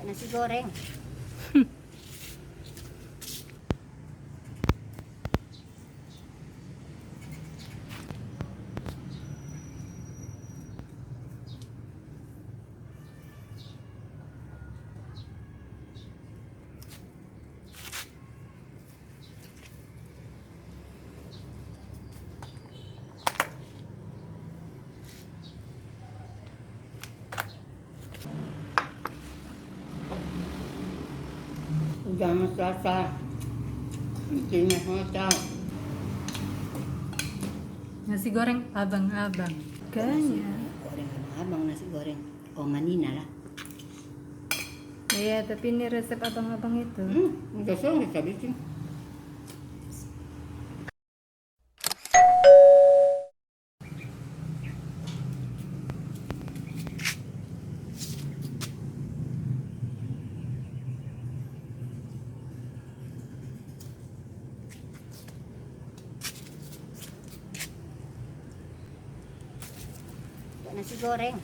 Nasi goreng. Jangan sasa. Hindi na hota. Nasi goreng abang-abang. Kanya. Goreng abang nasi goreng. O manina lah. Iya, tapi ini resep abang-abang itu. Udah selesai habisin. Nasi goreng.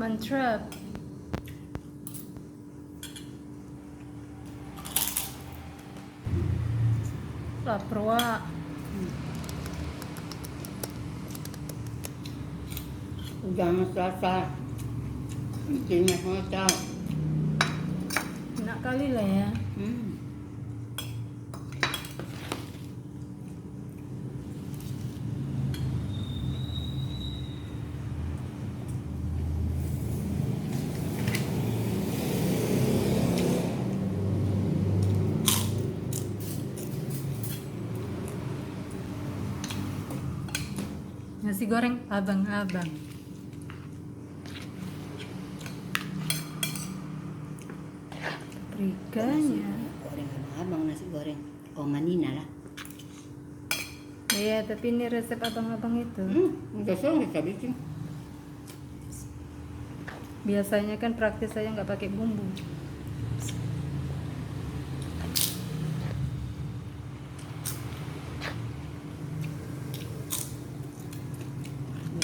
Mantap. Lapar wak. Jangan sasa. Hindi na hota. Enak kali lah ya. Nasi goreng abang-abang. Paprikanya. Goreng abang nasi goreng. O manina lah. Iya, tapi ini resep abang-abang itu. Kosong kita bikin. Biasanya kan praktis saya nggak pakai bumbu.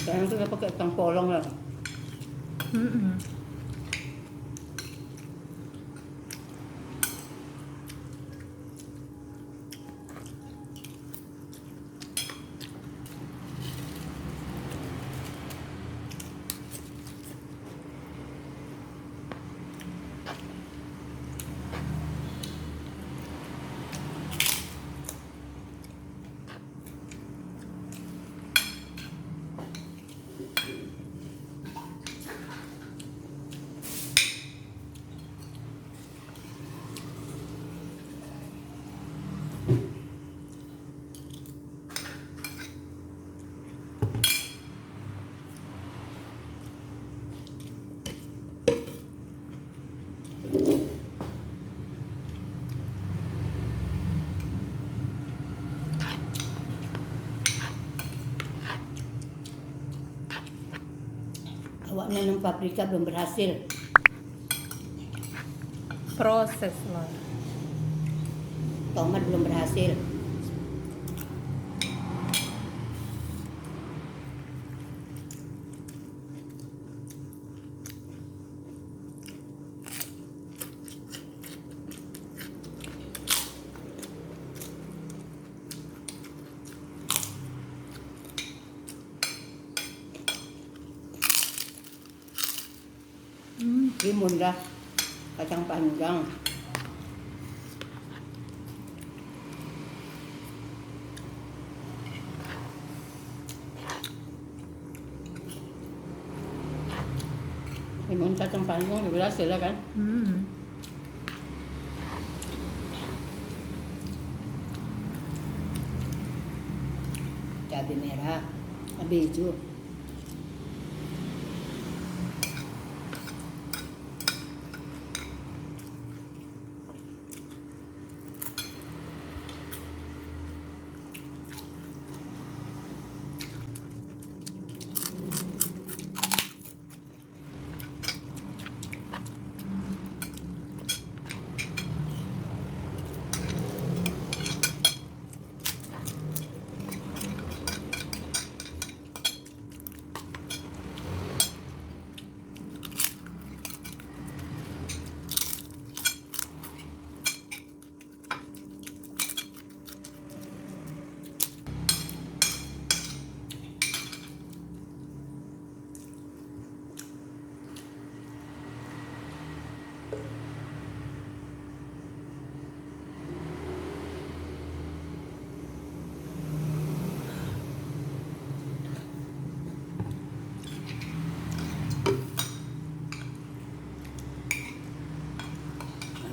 Misalnya kita pakai ikan polong lah. Mm-mm. Awak nanam paprika belum berhasil. Proses lah. Tomat belum berhasil. Timun dah. Kacang panjang. Timun kacang panjang udah berhasil lah kan? Cabai merah, cabai hijau.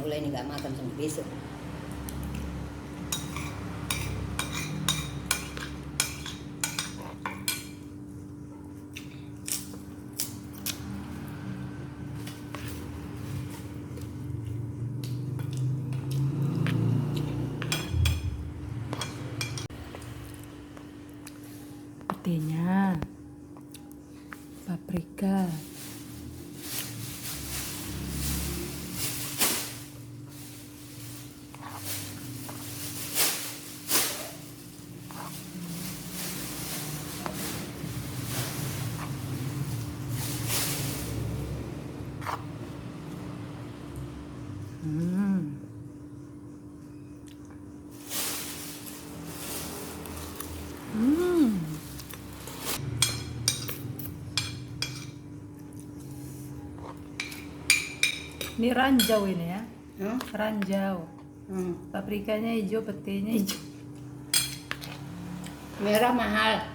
Mulai ini nggak makan sampai besok. Petenya, paprika, Ini ranjau ini ya, ranjau. Paprikanya hijau, petenya hijau. Merah mahal.